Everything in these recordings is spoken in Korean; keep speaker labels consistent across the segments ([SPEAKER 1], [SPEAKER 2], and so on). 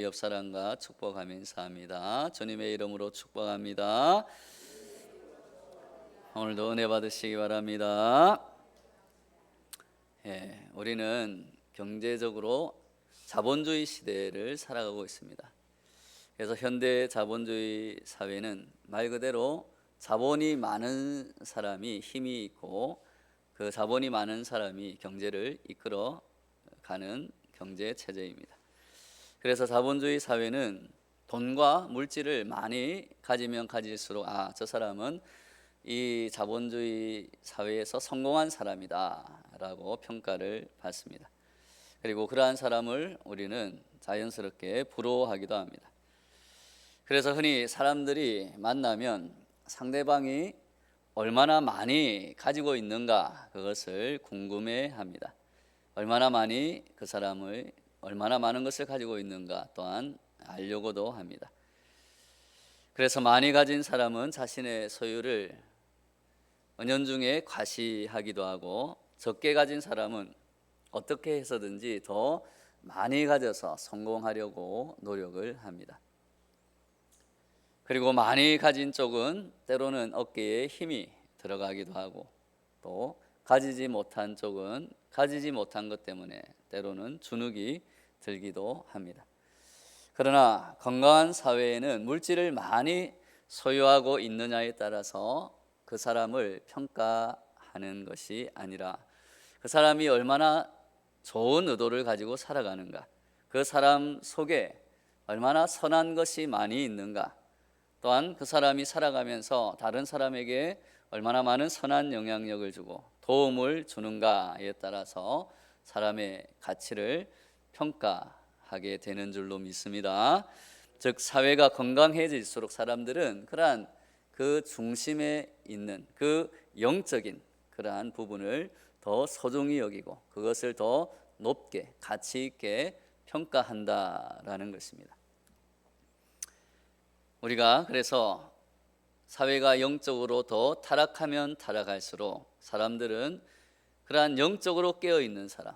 [SPEAKER 1] 옆 사람과 축복하며 인사합니다. 주님의 이름으로 축복합니다. 오늘도 은혜 받으시기 바랍니다. 우리는 경제적으로 자본주의 시대를 살아가고 있습니다. 그래서 현대 자본주의 사회는 말 그대로 자본이 많은 사람이 힘이 있고 그 자본이 많은 사람이 경제를 이끌어가는 경제 체제입니다. 그래서 자본주의 사회는 돈과 물질을 많이 가지면 가질수록 저 사람은 이 자본주의 사회에서 성공한 사람이다 라고 평가를 받습니다. 그리고 그러한 사람을 우리는 자연스럽게 부러워하기도 합니다. 그래서 흔히 사람들이 만나면 상대방이 얼마나 많이 가지고 있는가 그것을 궁금해합니다. 얼마나 많이 그 사람의 얼마나 많은 것을 가지고 있는가 또한 알려고도 합니다. 그래서 많이 가진 사람은 자신의 소유를 은연중에 과시하기도 하고 적게 가진 사람은 어떻게 해서든지 더 많이 가져서 성공하려고 노력을 합니다. 그리고 많이 가진 쪽은 때로는 어깨에 힘이 들어가기도 하고 또 가지지 못한 쪽은 가지지 못한 것 때문에 때로는 주눅이 들기도 합니다. 그러나 건강한 사회에는 물질을 많이 소유하고 있느냐에 따라서 그 사람을 평가하는 것이 아니라 그 사람이 얼마나 좋은 의도를 가지고 살아가는가, 그 사람 속에 얼마나 선한 것이 많이 있는가, 또한 그 사람이 살아가면서 다른 사람에게 얼마나 많은 선한 영향력을 주고 도움을 주는가에 따라서 사람의 가치를 평가하게 되는 줄로 믿습니다. 즉 사회가 건강해질수록 사람들은 그러한 그 중심에 있는 그 영적인 그러한 부분을 더 소중히 여기고 그것을 더 높게 가치 있게 평가한다라는 것입니다. 우리가 그래서 사회가 영적으로 더 타락하면 타락할수록 사람들은 그러한 영적으로 깨어있는 사람,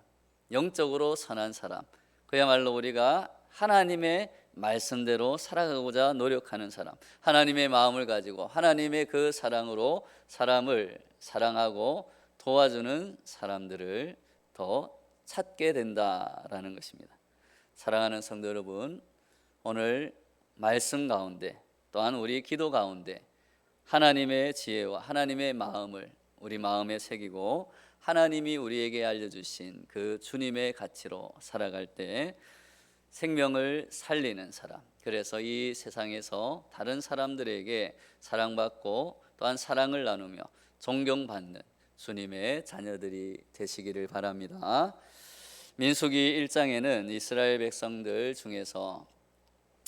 [SPEAKER 1] 영적으로 선한 사람, 그야말로 우리가 하나님의 말씀대로 살아가고자 노력하는 사람, 하나님의 마음을 가지고 하나님의 그 사랑으로 사람을 사랑하고 도와주는 사람들을 더 찾게 된다라는 것입니다. 사랑하는 성도 여러분, 오늘 말씀 가운데 또한 우리 기도 가운데 하나님의 지혜와 하나님의 마음을 우리 마음에 새기고 하나님이 우리에게 알려주신 그 주님의 가치로 살아갈 때 생명을 살리는 사람, 그래서 이 세상에서 다른 사람들에게 사랑받고 또한 사랑을 나누며 존경받는 주님의 자녀들이 되시기를 바랍니다. 민수기 1장에는 이스라엘 백성들 중에서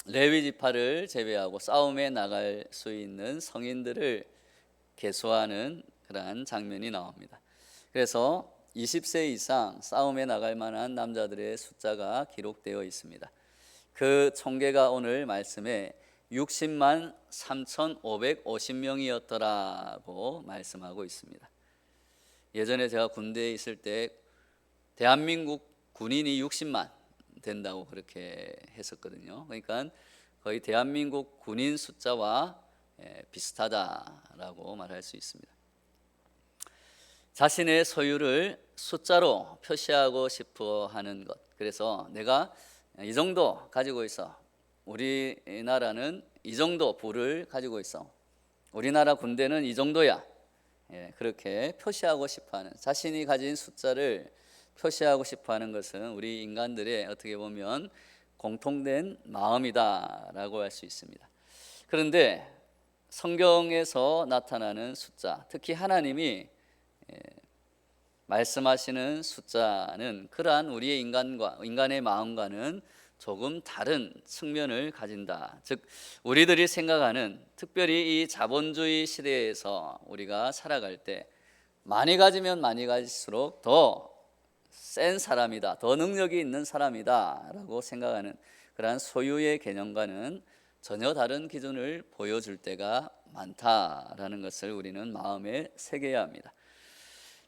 [SPEAKER 1] 레위 지파를 제외하고 싸움에 나갈 수 있는 성인들을 계수하는 그러한 장면이 나옵니다. 그래서 20세 이상 싸움에 나갈 만한 남자들의 숫자가 기록되어 있습니다. 그 총계가 오늘 말씀에 60만 3,550명이었더라고 말씀하고 있습니다. 예전에 제가 군대에 있을 때 대한민국 군인이 60만 된다고 그렇게 했었거든요. 그러니까 거의 대한민국 군인 숫자와 비슷하다라고 말할 수 있습니다. 자신의 소유를 숫자로 표시하고 싶어 하는 것, 그래서 내가 이 정도 가지고 있어, 우리나라는 이 정도 부를 가지고 있어, 우리나라 군대는 이 정도야, 그렇게 표시하고 싶어하는, 자신이 가진 숫자를 표시하고 싶어하는 것은 우리 인간들의 어떻게 보면 공통된 마음이다라고 할 수 있습니다. 그런데 성경에서 나타나는 숫자, 특히 하나님이 말씀하시는 숫자는 그러한 우리의 인간의 마음과는 조금 다른 측면을 가진다. 즉 우리들이 생각하는, 특별히 이 자본주의 시대에서 우리가 살아갈 때 많이 가지면 많이 가질수록 더 센 사람이다, 더 능력이 있는 사람이다 라고 생각하는 그러한 소유의 개념과는 전혀 다른 기준을 보여줄 때가 많다라는 것을 우리는 마음에 새겨야 합니다.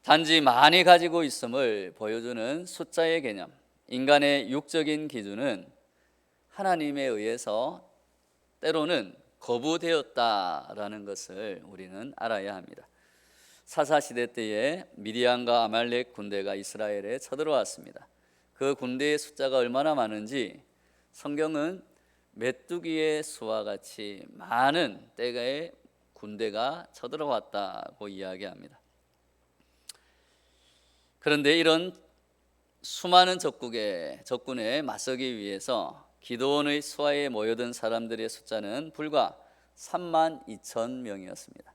[SPEAKER 1] 단지 많이 가지고 있음을 보여주는 숫자의 개념, 인간의 육적인 기준은 하나님에 의해서 때로는 거부되었다라는 것을 우리는 알아야 합니다. 사사시대 때에 미디안과 아말렉 군대가 이스라엘에 쳐들어왔습니다. 그 군대의 숫자가 얼마나 많은지 성경은 메뚜기의 수와 같이 많은 때의 군대가 쳐들어왔다고 이야기합니다. 그런데 이런 수많은 적군에 맞서기 위해서 기드온의 수하에 모여든 사람들의 숫자는 불과 3만 2천 명이었습니다.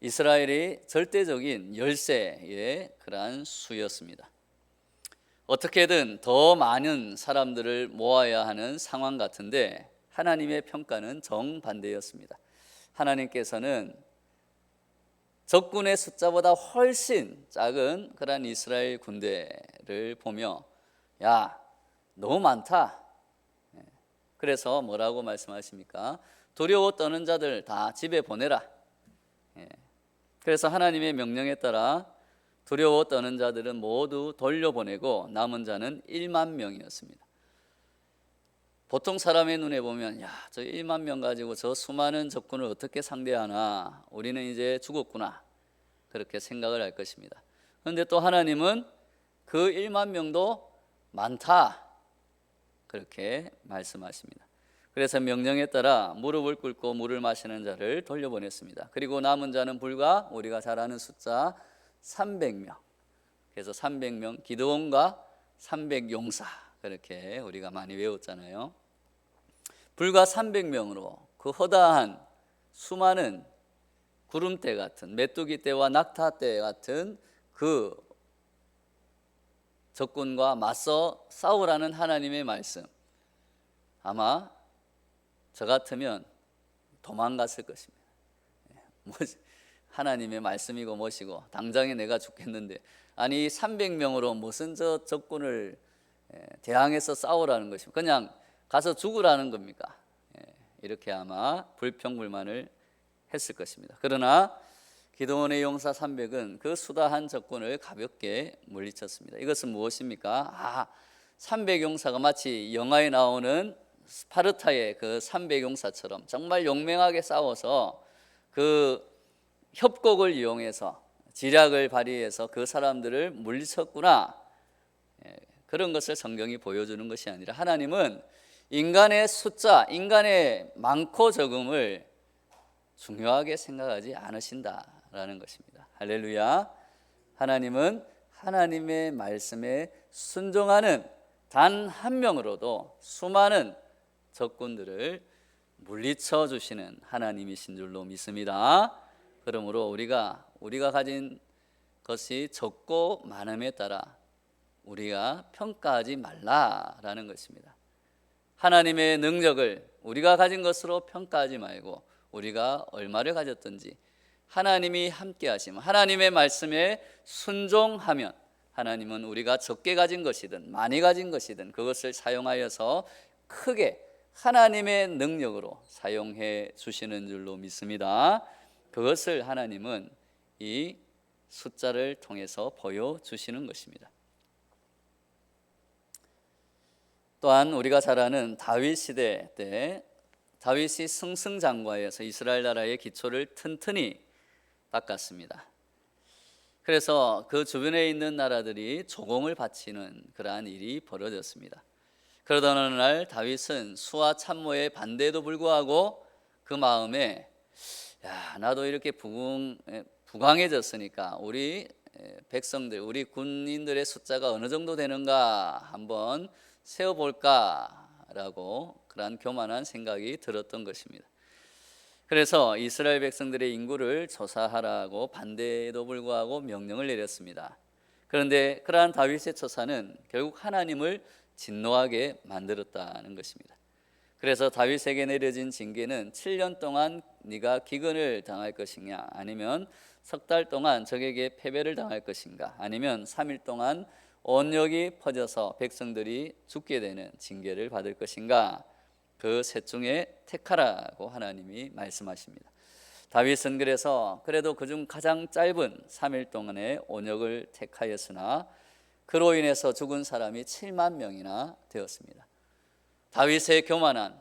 [SPEAKER 1] 이스라엘이 절대적인 열세의 그러한 수였습니다. 어떻게든 더 많은 사람들을 모아야 하는 상황 같은데 하나님의 평가는 정반대였습니다. 하나님께서는 적군의 숫자보다 훨씬 작은 그런 이스라엘 군대를 보며 야, 너무 많다. 그래서 뭐라고 말씀하십니까? 두려워 떠는 자들 다 집에 보내라. 그래서 하나님의 명령에 따라 두려워 떠는 자들은 모두 돌려보내고 남은 자는 1만 명이었습니다. 보통 사람의 눈에 보면 야, 저 1만 명 가지고 저 수많은 적군을 어떻게 상대하나, 우리는 이제 죽었구나, 그렇게 생각을 할 것입니다. 그런데 또 하나님은 그 1만 명도 많다, 그렇게 말씀하십니다. 그래서 명령에 따라 무릎을 꿇고 물을 마시는 자를 돌려보냈습니다. 그리고 남은 자는 불과 우리가 잘 아는 숫자 300명. 그래서 300명, 기드온과 300용사, 그렇게 우리가 많이 외웠잖아요. 불과 300명으로 그 허다한 수많은 구름대 같은, 메뚜기 떼와 낙타 떼 같은 그 적군과 맞서 싸우라는 하나님의 말씀, 아마 저 같으면 도망갔을 것입니다. 하나님의 말씀이고 뭐시고 당장에 내가 죽겠는데, 아니 300명으로 무슨 저 적군을 대항해서 싸우라는 것입니까? 그냥 가서 죽으라는 겁니까? 이렇게 아마 불평불만을 했을 것입니다. 그러나 기드온의 용사 300은 그 수다한 적군을 가볍게 물리쳤습니다. 이것은 무엇입니까? 300용사가 마치 영화에 나오는 스파르타의 그 300용사처럼 정말 용맹하게 싸워서 그 협곡을 이용해서 지략을 발휘해서 그 사람들을 물리쳤구나, 그런 것을 성경이 보여주는 것이 아니라 하나님은 인간의 숫자, 인간의 많고 적음을 중요하게 생각하지 않으신다라는 것입니다. 할렐루야. 하나님은 하나님의 말씀에 순종하는 단 한 명으로도 수많은 적군들을 물리쳐 주시는 하나님이신 줄로 믿습니다. 그러므로 우리가 가진 것이 적고 많음에 따라 우리가 평가하지 말라라는 것입니다. 하나님의 능력을 우리가 가진 것으로 평가하지 말고 우리가 얼마를 가졌든지 하나님이 함께 하시면, 하나님의 말씀에 순종하면 하나님은 우리가 적게 가진 것이든 많이 가진 것이든 그것을 사용하여서 크게 하나님의 능력으로 사용해 주시는 줄로 믿습니다. 그것을 하나님은 이 숫자를 통해서 보여주시는 것입니다. 또한 우리가 잘 아는 다윗 시대 때 다윗이 승승장구하여서 이스라엘 나라의 기초를 튼튼히 닦았습니다. 그래서 그 주변에 있는 나라들이 조공을 바치는 그러한 일이 벌어졌습니다. 그러던 어느 날 다윗은 수하 참모의 반대에도 불구하고 그 마음에 야, 나도 이렇게 부강해졌으니까 우리 백성들, 우리 군인들의 숫자가 어느 정도 되는가 한번 세어볼까라고 그런 교만한 생각이 들었던 것입니다. 그래서 이스라엘 백성들의 인구를 조사하라고 반대에도 불구하고 명령을 내렸습니다. 그런데 그러한 다윗의 처사는 결국 하나님을 진노하게 만들었다는 것입니다. 그래서 다윗에게 내려진 징계는 7년 동안 네가 기근을 당할 것이냐, 아니면 석 달 동안 적에게 패배를 당할 것인가, 아니면 3일 동안 온역이 퍼져서 백성들이 죽게 되는 징계를 받을 것인가, 그 셋 중에 택하라고 하나님이 말씀하십니다. 다윗은 그래서 그래도 그중 가장 짧은 3일 동안의 온역을 택하였으나 그로 인해서 죽은 사람이 7만 명이나 되었습니다. 다윗의 교만한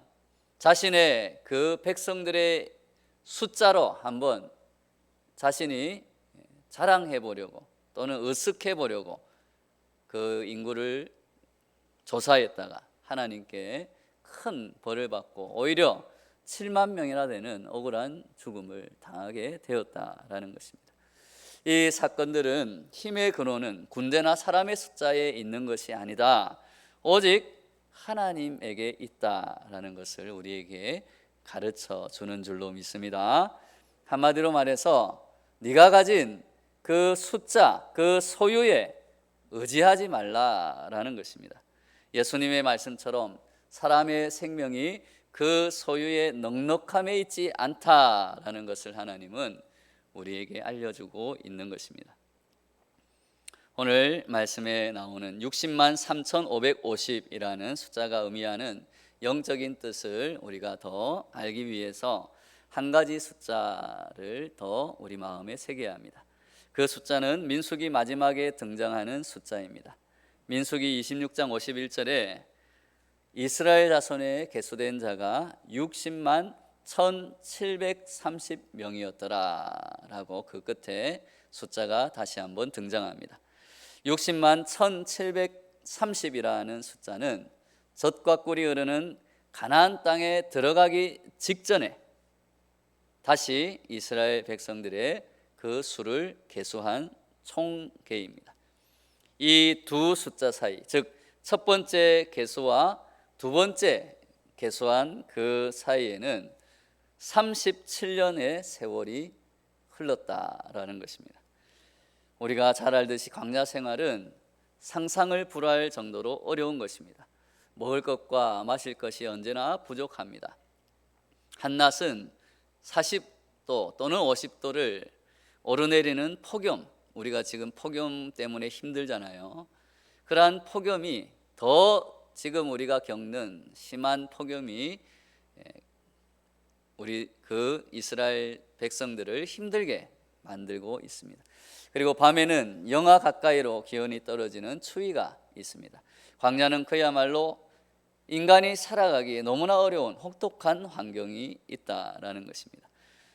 [SPEAKER 1] 자신의 그 백성들의 숫자로 한번 자신이 자랑해 보려고 또는 으쓱해 보려고 그 인구를 조사했다가 하나님께 큰 벌을 받고 오히려 7만 명이나 되는 억울한 죽음을 당하게 되었다라는 것입니다. 이 사건들은 힘의 근원은 군대나 사람의 숫자에 있는 것이 아니다, 오직 하나님에게 있다라는 것을 우리에게 가르쳐 주는 줄로 믿습니다. 한마디로 말해서 네가 가진 그 숫자, 그 소유에 의지하지 말라라는 것입니다. 예수님의 말씀처럼 사람의 생명이 그 소유의 넉넉함에 있지 않다라는 것을 하나님은 우리에게 알려주고 있는 것입니다. 오늘 말씀에 나오는 60만 3,550이라는 숫자가 의미하는 영적인 뜻을 우리가 더 알기 위해서 한 가지 숫자를 더 우리 마음에 새겨야 합니다. 그 숫자는 민수기 마지막에 등장하는 숫자입니다. 민수기 26장 51절에 이스라엘 자손에 계수된 자가 60만 1,730명이었더라 라고 그 끝에 숫자가 다시 한번 등장합니다. 60만 1,730이라는 숫자는 젖과 꿀이 흐르는 가나안 땅에 들어가기 직전에 다시 이스라엘 백성들의 그 수를 계수한 총계입니다. 이 두 숫자 사이, 즉 첫 번째 계수와 두 번째 계수한 그 사이에는 37년의 세월이 흘렀다라는 것입니다. 우리가 잘 알듯이 광야 생활은 상상을 불허할 정도로 어려운 것입니다. 먹을 것과 마실 것이 언제나 부족합니다. 한낮은 40도 또는 50도를 오르내리는 폭염, 우리가 지금 폭염 때문에 힘들잖아요. 그러한 폭염이 더 지금 우리가 겪는 심한 폭염이 우리 그 이스라엘 백성들을 힘들게 만들고 있습니다. 그리고 밤에는 영하 가까이로 기온이 떨어지는 추위가 있습니다. 광야는 그야말로 인간이 살아가기에 너무나 어려운 혹독한 환경이 있다라는 것입니다.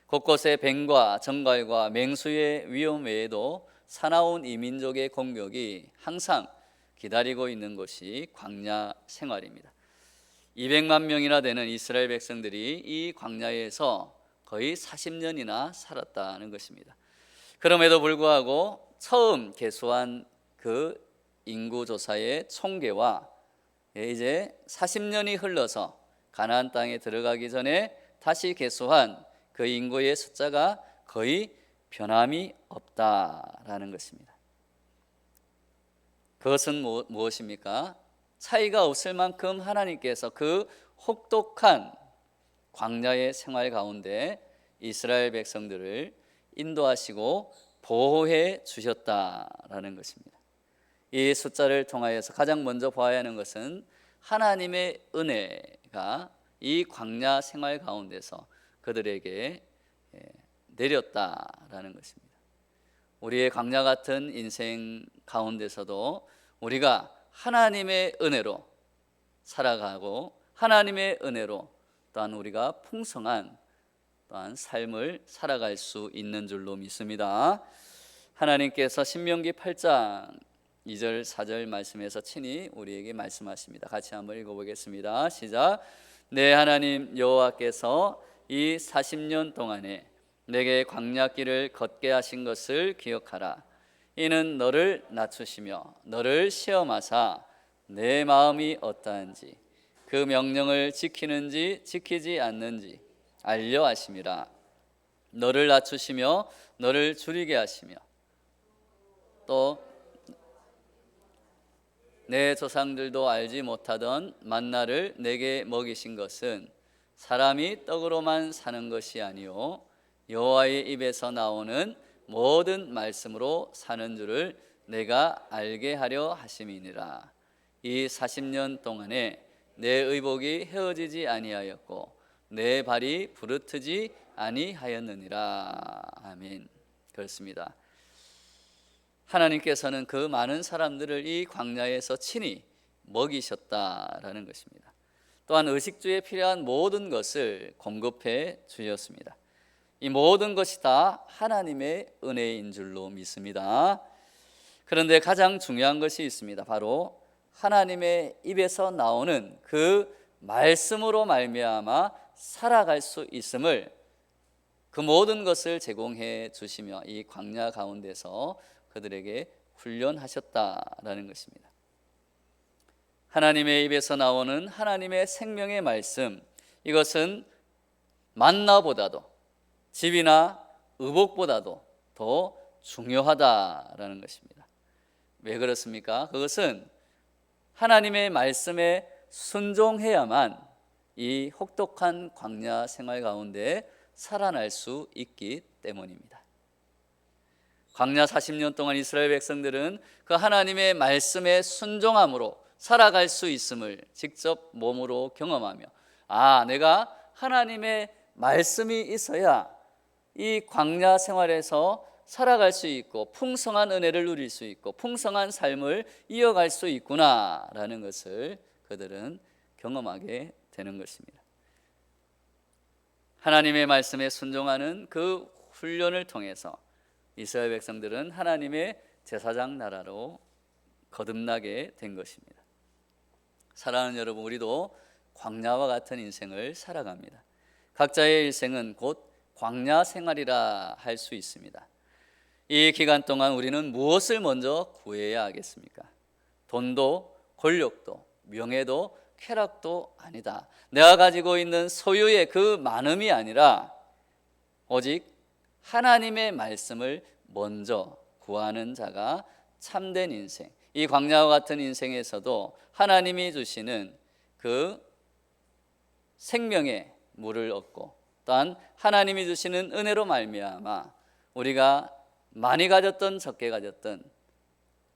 [SPEAKER 1] 곳곳에 뱀과 정갈과 맹수의 위험 외에도 사나운 이민족의 공격이 항상 기다리고 있는 것이 광야 생활입니다. 200만 명이나 되는 이스라엘 백성들이 이 광야에서 거의 40년이나 살았다는 것입니다. 그럼에도 불구하고 처음 계수한 그 인구조사의 총계와 이제 40년이 흘러서 가나안 땅에 들어가기 전에 다시 계수한 그 인구의 숫자가 거의 변함이 없다라는 것입니다. 그것은 무엇입니까? 차이가 없을 만큼 하나님께서 그 혹독한 광야의 생활 가운데 이스라엘 백성들을 인도하시고 보호해 주셨다라는 것입니다. 이 숫자를 통하여서 가장 먼저 보아야 하는 것은 하나님의 은혜가 이 광야 생활 가운데서 그들에게 내렸다라는 것입니다. 우리의 광야 같은 인생 가운데서도 우리가 하나님의 은혜로 살아가고 하나님의 은혜로 또한 우리가 풍성한 또한 삶을 살아갈 수 있는 줄로 믿습니다. 하나님께서 신명기 8장 2절 4절 말씀에서 친히 우리에게 말씀하십니다. 같이 한번 읽어보겠습니다. 시작. 내 하나님 여호와께서 이 40년 동안에 내게 광야길을 걷게 하신 것을 기억하라. 이는 너를 낮추시며 너를 시험하사 내 마음이 어떠한지 그 명령을 지키는지 지키지 않는지 알려 하심이라. 너를 낮추시며 너를 줄이게 하시며 또 내 조상들도 알지 못하던 만나를 내게 먹이신 것은 사람이 떡으로만 사는 것이 아니요 여호와의 입에서 나오는 모든 말씀으로 사는 줄을 내가 알게 하려 하심이니라. 이 40년 동안에 내 의복이 헤어지지 아니하였고 내 발이 부르트지 아니하였느니라. 아멘. 그렇습니다. 하나님께서는 그 많은 사람들을 이 광야에서 친히 먹이셨다라는 것입니다. 또한 의식주에 필요한 모든 것을 공급해 주셨습니다. 이 모든 것이 다 하나님의 은혜인 줄로 믿습니다. 그런데 가장 중요한 것이 있습니다. 바로 하나님의 입에서 나오는 그 말씀으로 말미암아 살아갈 수 있음을, 그 모든 것을 제공해 주시며 이 광야 가운데서 그들에게 훈련하셨다라는 것입니다. 하나님의 입에서 나오는 하나님의 생명의 말씀, 이것은 만나보다도 집이나 의복보다도 더 중요하다라는 것입니다. 왜 그렇습니까? 그것은 하나님의 말씀에 순종해야만 이 혹독한 광야 생활 가운데 살아날 수 있기 때문입니다. 광야 40년 동안 이스라엘 백성들은 그 하나님의 말씀에 순종함으로 살아갈 수 있음을 직접 몸으로 경험하며, 내가 하나님의 말씀이 있어야 이 광야 생활에서 살아갈 수 있고 풍성한 은혜를 누릴 수 있고 풍성한 삶을 이어갈 수 있구나라는 것을 그들은 경험하게 되는 것입니다. 하나님의 말씀에 순종하는 그 훈련을 통해서 이스라엘 백성들은 하나님의 제사장 나라로 거듭나게 된 것입니다. 사랑하는 여러분, 우리도 광야와 같은 인생을 살아갑니다. 각자의 일생은 곧 광야 생활이라 할 수 있습니다. 이 기간 동안 우리는 무엇을 먼저 구해야 하겠습니까? 돈도 권력도 명예도 쾌락도 아니다. 내가 가지고 있는 소유의 그 많음이 아니라 오직 하나님의 말씀을 먼저 구하는 자가 참된 인생, 이 광야와 같은 인생에서도 하나님이 주시는 그 생명의 물을 얻고 또한 하나님이 주시는 은혜로 말미암아 우리가 많이 가졌든 적게 가졌든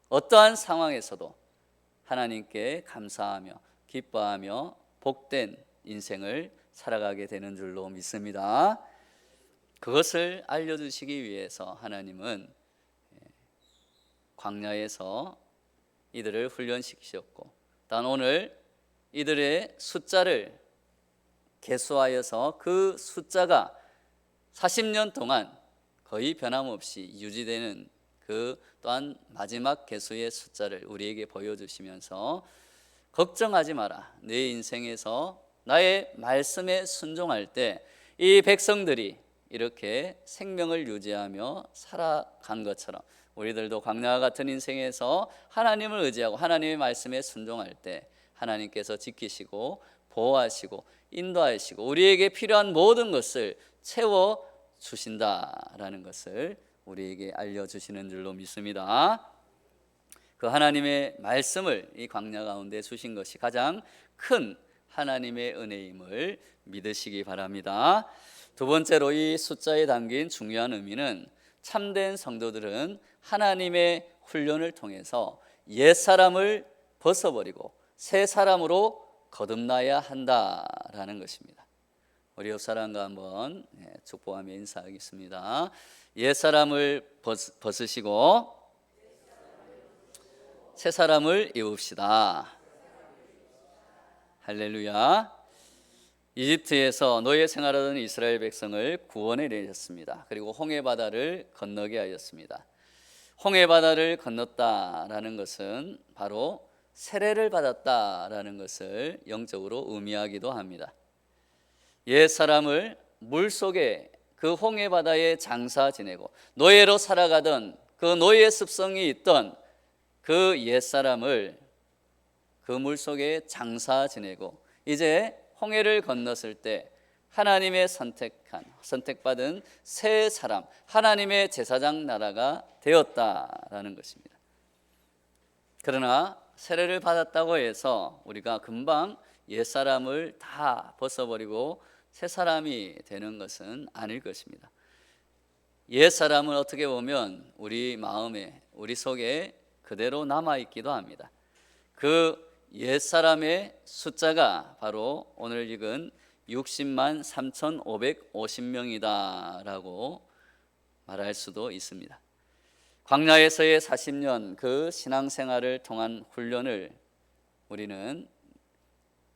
[SPEAKER 1] 어떠한 상황에서도 하나님께 감사하며 기뻐하며 복된 인생을 살아가게 되는 줄로 믿습니다. 그것을 알려주시기 위해서 하나님은 광야에서 이들을 훈련시키셨고, 또한 오늘 이들의 숫자를 계수하여서 그 숫자가 40년 동안 거의 변함없이 유지되는 그 또한 마지막 계수의 숫자를 우리에게 보여주시면서 걱정하지 마라. 내 인생에서 나의 말씀에 순종할 때 이 백성들이 이렇게 생명을 유지하며 살아간 것처럼 우리들도 광야와 같은 인생에서 하나님을 의지하고 하나님의 말씀에 순종할 때 하나님께서 지키시고 보호하시고 인도하시고 우리에게 필요한 모든 것을 채워 주신다라는 것을 우리에게 알려주시는 줄로 믿습니다. 그 하나님의 말씀을 이 광야 가운데 주신 것이 가장 큰 하나님의 은혜임을 믿으시기 바랍니다. 두 번째로 이 숫자에 담긴 중요한 의미는 참된 성도들은 하나님의 훈련을 통해서 옛사람을 벗어버리고 새 사람으로 거듭나야 한다라는 것입니다. 우리 옆 사람과 한번 축복하며 인사하겠습니다. 옛사람을 벗으시고 새 사람을 입읍시다. 할렐루야. 이집트에서 노예 생활하던 이스라엘 백성을 구원해 내셨습니다. 그리고 홍해바다를 건너게 하였습니다. 홍해바다를 건넜다라는 것은 바로 세례를 받았다라는 것을 영적으로 의미하기도 합니다. 옛사람을 물속에 그 홍해바다에 장사 지내고 노예로 살아가던 그 노예 습성이 있던 그 옛사람을 그 물속에 장사 지내고 이제 홍해를 건넜을 때 하나님의 선택받은 새 사람, 하나님의 제사장 나라가 되었다라는 것입니다. 그러나 세례를 받았다고 해서 우리가 금방 옛사람을 다 벗어버리고 새 사람이 되는 것은 아닐 것입니다. 옛사람은 어떻게 보면 우리 마음에, 우리 속에 그대로 남아있기도 합니다. 그 옛사람의 숫자가 바로 오늘 읽은 60만 3,550명이다 라고 말할 수도 있습니다. 광야에서의 40년 그 신앙생활을 통한 훈련을 우리는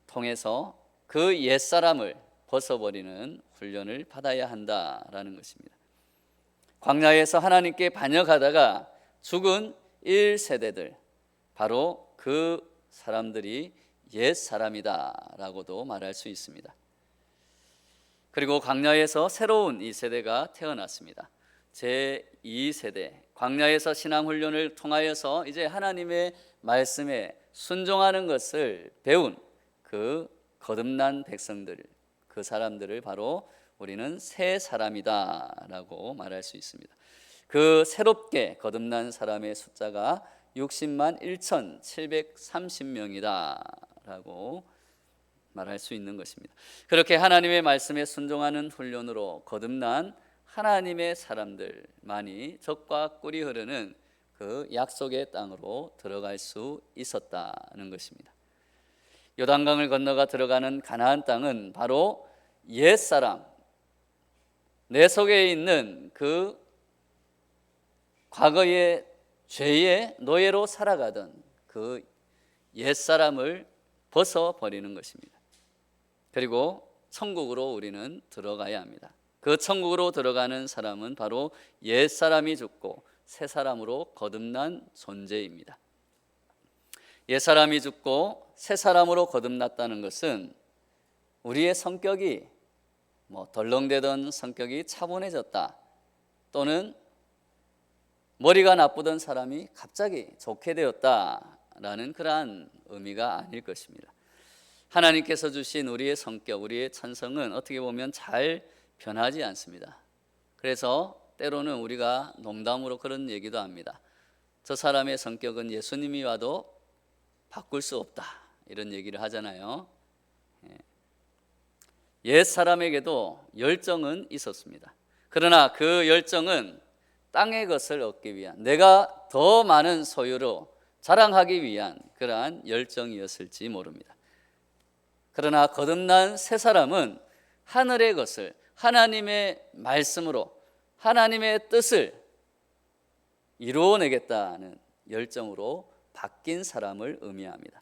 [SPEAKER 1] 통해서 그 옛사람을 벗어버리는 훈련을 받아야 한다라는 것입니다. 광야에서 하나님께 반역하다가 죽은 1세대들, 바로 그 사람들이 옛사람이다라고도 말할 수 있습니다. 그리고 광야에서 새로운 이 세대가 태어났습니다. 제2세대, 광야에서 신앙훈련을 통하여서 이제 하나님의 말씀에 순종하는 것을 배운 그 거듭난 백성들, 그 사람들을 바로 우리는 새 사람이다라고 말할 수 있습니다. 그 새롭게 거듭난 사람의 숫자가 60만 1,730명이다라고 말할 수 있는 것입니다. 그렇게 하나님의 말씀에 순종하는 훈련으로 거듭난 하나님의 사람들만이 젖과 꿀이 흐르는 그 약속의 땅으로 들어갈 수 있었다는 것입니다. 요단강을 건너가 들어가는 가나안 땅은 바로 옛사람, 내 속에 있는 그 과거의 죄의 노예로 살아가던 그 옛사람을 벗어버리는 것입니다. 그리고 천국으로 우리는 들어가야 합니다. 그 천국으로 들어가는 사람은 바로 옛사람이 죽고 새 사람으로 거듭난 존재입니다. 옛사람이 죽고 새 사람으로 거듭났다는 것은 우리의 성격이 덜렁대던 성격이 차분해졌다, 또는 머리가 나쁘던 사람이 갑자기 좋게 되었다라는 그러한 의미가 아닐 것입니다. 하나님께서 주신 우리의 성격, 우리의 천성은 어떻게 보면 잘 변하지 않습니다. 그래서 때로는 우리가 농담으로 그런 얘기도 합니다. 저 사람의 성격은 예수님이 와도 바꿀 수 없다, 이런 얘기를 하잖아요. 옛 사람에게도 열정은 있었습니다. 그러나 그 열정은 땅의 것을 얻기 위한, 내가 더 많은 소유로 자랑하기 위한 그러한 열정이었을지 모릅니다. 그러나 거듭난 새 사람은 하늘의 것을, 하나님의 말씀으로 하나님의 뜻을 이루어내겠다는 열정으로 바뀐 사람을 의미합니다.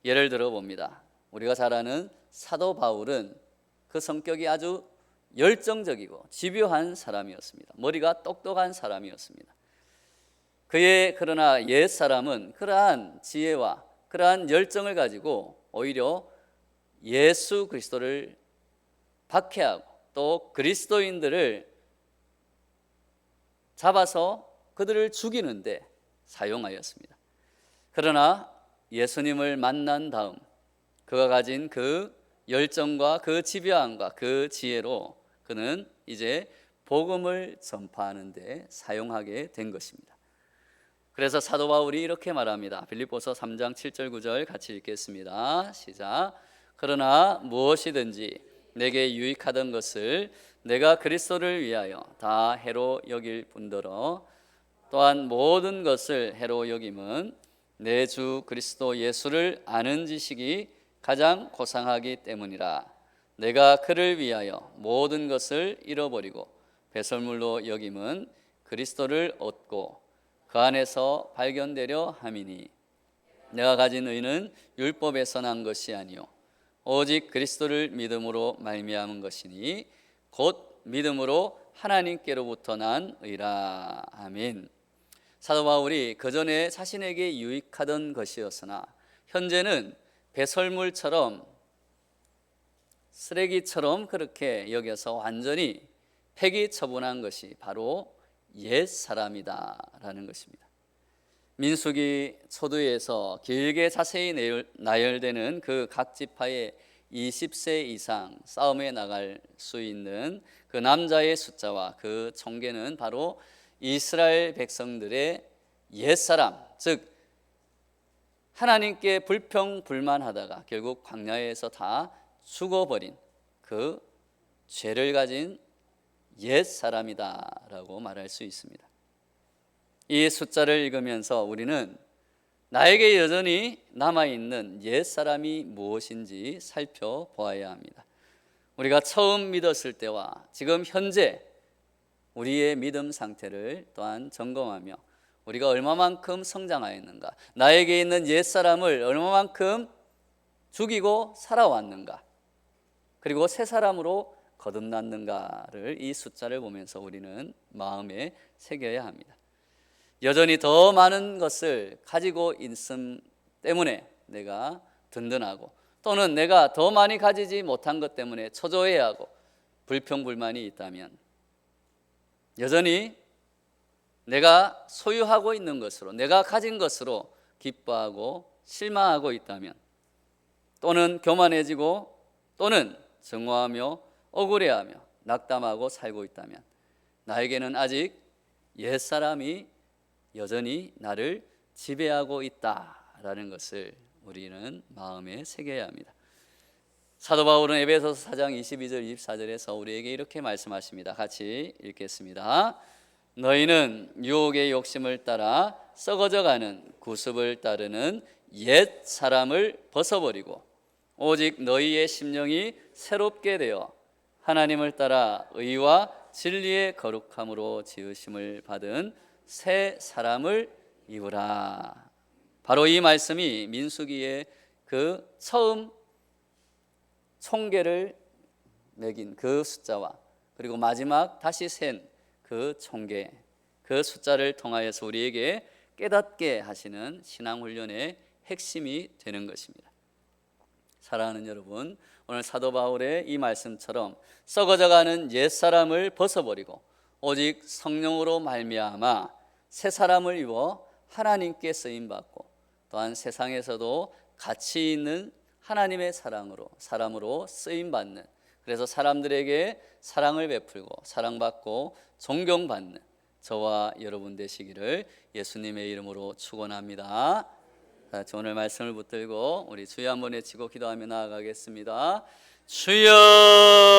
[SPEAKER 1] 예를 들어 봅니다. 우리가 잘 아는 사도 바울은 그 성격이 아주 열정적이고 집요한 사람이었습니다. 머리가 똑똑한 사람이었습니다. 그의 그러나 옛 사람은 그러한 지혜와 그러한 열정을 가지고 오히려 예수 그리스도를 박해하고 또 그리스도인들을 잡아서 그들을 죽이는데 사용하였습니다. 그러나 예수님을 만난 다음 그가 가진 그 열정과 그 집요함과 그 지혜로 그는 이제 복음을 전파하는 데 사용하게 된 것입니다. 그래서 사도 바울이 이렇게 말합니다. 빌립보서 3장 7절 9절 같이 읽겠습니다. 시작. 그러나 무엇이든지 내게 유익하던 것을 내가 그리스도를 위하여 다 해로 여길 뿐더러 또한 모든 것을 해로 여김은 내 주 그리스도 예수를 아는 지식이 가장 고상하기 때문이라. 내가 그를 위하여 모든 것을 잃어버리고 배설물로 여김은 그리스도를 얻고 그 안에서 발견되려 함이니 내가 가진 의는 율법에서 난 것이 아니요 오직 그리스도를 믿음으로 말미암은 것이니 곧 믿음으로 하나님께로부터 난 의라. 아멘. 사도 바울이 그전에 자신에게 유익하던 것이었으나 현재는 배설물처럼 쓰레기처럼 그렇게 여겨서 완전히 폐기 처분한 것이 바로 옛 사람이다라는 것입니다. 민수기 초두에서 길게 자세히 나열되는 그 각 지파의 20세 이상 싸움에 나갈 수 있는 그 남자의 숫자와 그 총계는 바로 이스라엘 백성들의 옛사람, 즉 하나님께 불평불만하다가 결국 광야에서 다 죽어버린 그 죄를 가진 옛사람이다라고 말할 수 있습니다. 이 숫자를 읽으면서 우리는 나에게 여전히 남아있는 옛사람이 무엇인지 살펴보아야 합니다. 우리가 처음 믿었을 때와 지금 현재 우리의 믿음 상태를 또한 점검하며 우리가 얼마만큼 성장하였는가, 나에게 있는 옛사람을 얼마만큼 죽이고 살아왔는가, 그리고 새 사람으로 거듭났는가를 이 숫자를 보면서 우리는 마음에 새겨야 합니다. 여전히 더 많은 것을 가지고 있음 때문에 내가 든든하고, 또는 내가 더 많이 가지지 못한 것 때문에 초조해하고 불평불만이 있다면, 여전히 내가 소유하고 있는 것으로, 내가 가진 것으로 기뻐하고 실망하고 있다면, 또는 교만해지고, 또는 증오하며 억울해하며 낙담하고 살고 있다면, 나에게는 아직 옛사람이 여전히 나를 지배하고 있다라는 것을 우리는 마음에 새겨야 합니다. 사도 바울은 에베소서 4장 22절 24절에서 우리에게 이렇게 말씀하십니다. 같이 읽겠습니다. 너희는 유혹의 욕심을 따라 썩어져가는 구습을 따르는 옛 사람을 벗어버리고 오직 너희의 심령이 새롭게 되어 하나님을 따라 의와 진리의 거룩함으로 지으심을 받은 새 사람을 입으라. 바로 이 말씀이 민수기의 그 처음 총계를 매긴 그 숫자와, 그리고 마지막 다시 센 그 총계, 그 숫자를 통하여서 우리에게 깨닫게 하시는 신앙훈련의 핵심이 되는 것입니다. 사랑하는 여러분, 오늘 사도 바울의 이 말씀처럼 썩어져가는 옛사람을 벗어버리고 오직 성령으로 말미암아 새 사람을 입어 하나님께 쓰임받고, 또한 세상에서도 가치 있는 하나님의 사람으로 쓰임받는, 그래서 사람들에게 사랑을 베풀고 사랑받고 존경받는 저와 여러분 되시기를 예수님의 이름으로 축원합니다. 같이 오늘 말씀을 붙들고 우리 주여 한번 외치고 기도하며 나아가겠습니다. 주여